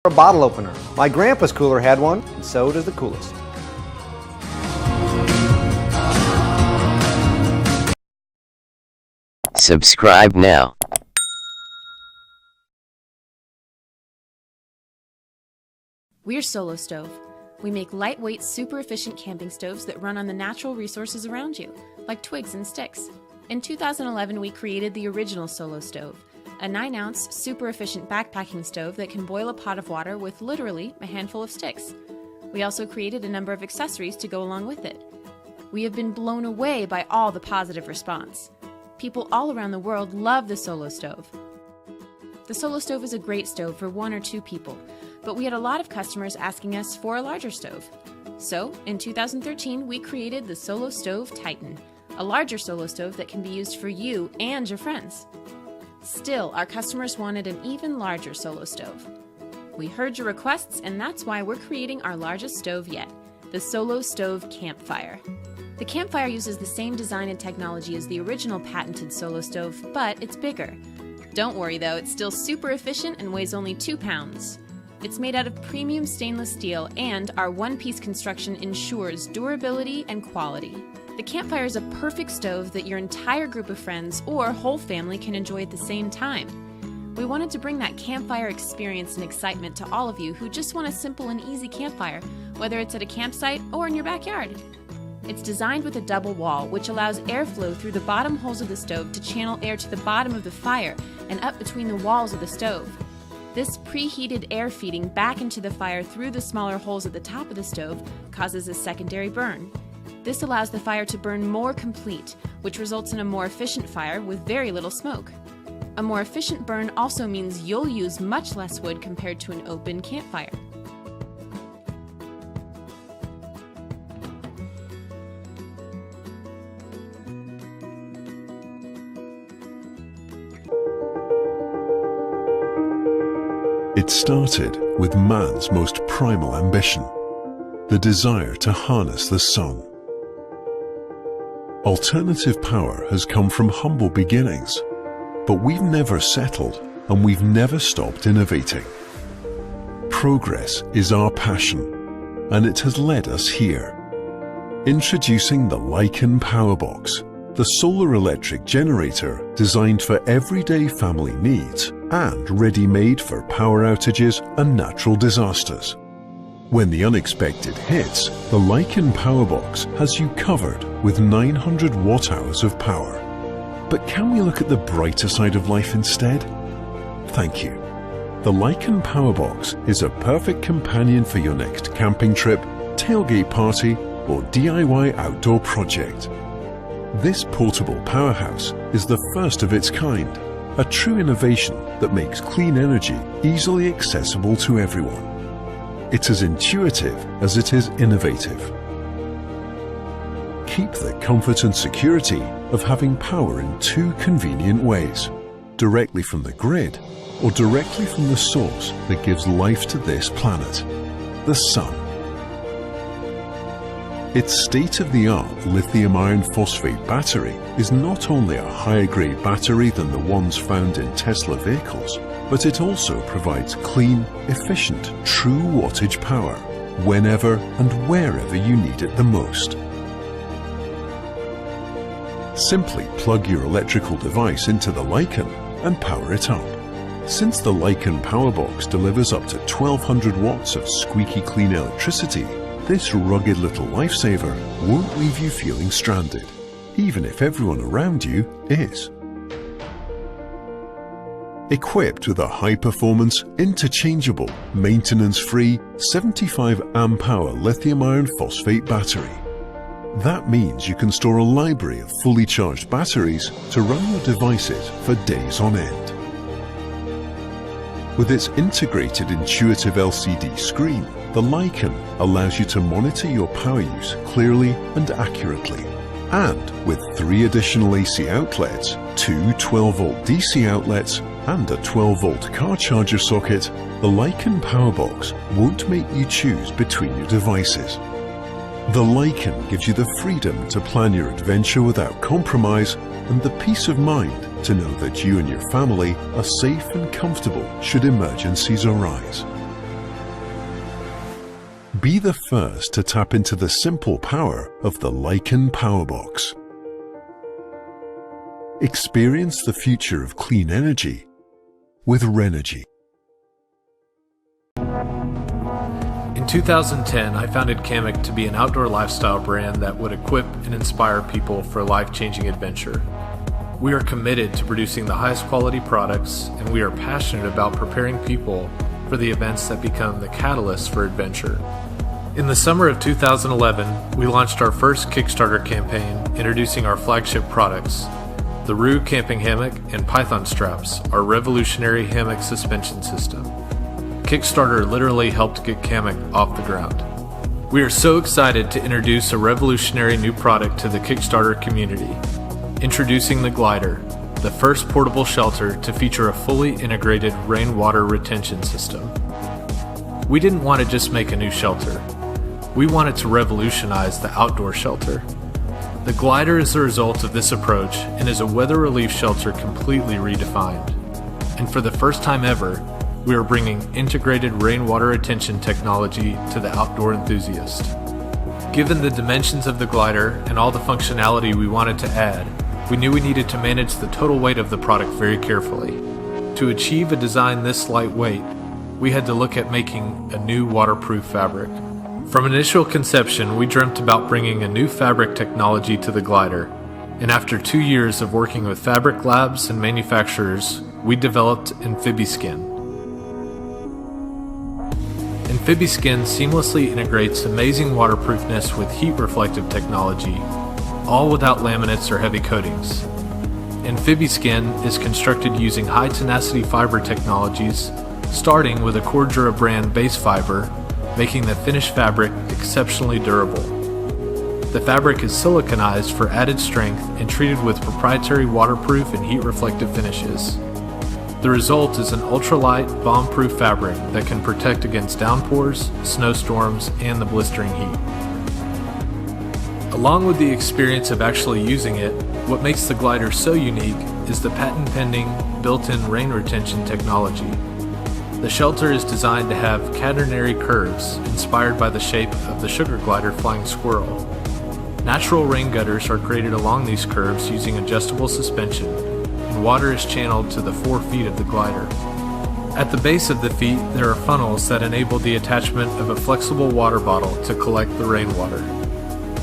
A bottle opener. My grandpa's cooler had one, and so does the coolest. Subscribe now. We're Solo Stove. We make lightweight, super efficient camping stoves that run on the natural resources around you, like twigs and sticks. In 2011, we created the original Solo Stove, a 9-ounce, super efficient backpacking stove that can boil a pot of water with literally a handful of sticks. We also created a number of accessories to go along with it. We have been blown away by all the positive response. People all around the world love the Solo Stove. The Solo Stove is a great stove for 1 or 2 people, but we had a lot of customers asking us for a larger stove. So, in 2013, we created the Solo Stove Titan, a larger Solo Stove that can be used for you and your friends. Still, our customers wanted an even larger Solo Stove. We heard your requests, and that's why we're creating our largest stove yet, the Solo Stove Campfire. The Campfire uses the same design and technology as the original patented Solo Stove, but it's bigger. Don't worry though, it's still super efficient and weighs only 2 pounds. It's made out of premium stainless steel, and our one-piece construction ensures durability and quality. The Campfire is a perfect stove that your entire group of friends or whole family can enjoy at the same time. We wanted to bring that campfire experience and excitement to all of you who just want a simple and easy campfire, whether it's at a campsite or in your backyard. It's designed with a double wall, which allows airflow through the bottom holes of the stove to channel air to the bottom of the fire and up between the walls of the stove. This preheated air feeding back into the fire through the smaller holes at the top of the stove causes a secondary burn. This allows the fire to burn more complete, which results in a more efficient fire with very little smoke. A more efficient burn also means you'll use much less wood compared to an open campfire. It started with man's most primal ambition, the desire to harness the sun. Alternative power has come from humble beginnings, but we've never settled and we've never stopped innovating. Progress is our passion, and it has led us here. Introducing the Lycan Powerbox, the solar electric generator designed for everyday family needs and ready-made for power outages and natural disasters. When the unexpected hits, the Lycan Powerbox has you covered with 900 watt-hours of power. But can we look at the brighter side of life instead? Thank you. The Lycan Powerbox is a perfect companion for your next camping trip, tailgate party, or DIY outdoor project. This portable powerhouse is the first of its kind, a true innovation that makes clean energy easily accessible to everyone. It's as intuitive as it is innovative. Keep the comfort and security of having power in 2 convenient ways, directly from the grid or directly from the source that gives life to this planet, the sun. Its state-of-the-art lithium iron phosphate battery is not only a higher-grade battery than the ones found in Tesla vehicles, but it also provides clean, efficient, true wattage power whenever and wherever you need it the most. Simply plug your electrical device into the Lycan and power it up. Since the Lycan Powerbox delivers up to 1200 watts of squeaky clean electricity, this rugged little lifesaver won't leave you feeling stranded, even if everyone around you is. Equipped with a high-performance, interchangeable, maintenance-free 75 amp-hour lithium iron phosphate battery. That means you can store a library of fully charged batteries to run your devices for days on end. With its integrated intuitive LCD screen, the Lycan allows you to monitor your power use clearly and accurately. And with 3 additional AC outlets, 2 12-volt DC outlets, and a 12-volt car charger socket, the Lycan Powerbox won't make you choose between your devices. The Lycan gives you the freedom to plan your adventure without compromise and the peace of mind to know that you and your family are safe and comfortable should emergencies arise. Be the first to tap into the simple power of the Lycan Powerbox. Experience the future of clean energy with Renogy. In 2010, I founded Kamek to be an outdoor lifestyle brand that would equip and inspire people for life-changing adventure. We are committed to producing the highest quality products, and we are passionate about preparing people for the events that become the catalyst for adventure. In the summer of 2011, we launched our first Kickstarter campaign introducing our flagship products, the Roo Camping Hammock and Python Straps, our revolutionary hammock suspension system. Kickstarter literally helped get Kamek off the ground. We are so excited to introduce a revolutionary new product to the Kickstarter community. Introducing the Glider, the first portable shelter to feature a fully integrated rainwater retention system. We didn't want to just make a new shelter. We wanted to revolutionize the outdoor shelter. The Glider is the result of this approach and is a weather relief shelter completely redefined. And for the first time ever, we are bringing integrated rainwater retention technology to the outdoor enthusiast. Given the dimensions of the Glider and all the functionality we wanted to add, we knew we needed to manage the total weight of the product very carefully. To achieve a design this lightweight, we had to look at making a new waterproof fabric. From initial conception, we dreamt about bringing a new fabric technology to the Glider, and after 2 years of working with fabric labs and manufacturers, we developed Amphibiskin. Amphibiskin seamlessly integrates amazing waterproofness with heat-reflective technology, all without laminates or heavy coatings. Amphibiskin is constructed using high-tenacity fiber technologies, starting with a Cordura brand base fiber, making the finished fabric exceptionally durable. The fabric is siliconized for added strength and treated with proprietary waterproof and heat-reflective finishes. The result is an ultralight, bomb-proof fabric that can protect against downpours, snowstorms, and the blistering heat. Along with the experience of actually using it, what makes the Glider so unique is the patent-pending, built-in rain retention technology. The shelter is designed to have catenary curves inspired by the shape of the sugar glider flying squirrel. Natural rain gutters are created along these curves using adjustable suspension, and water is channeled to the 4 feet of the glider. At the base of the feet, there are funnels that enable the attachment of a flexible water bottle to collect the rainwater.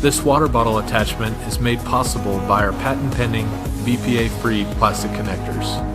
This water bottle attachment is made possible by our patent-pending, BPA-free plastic connectors.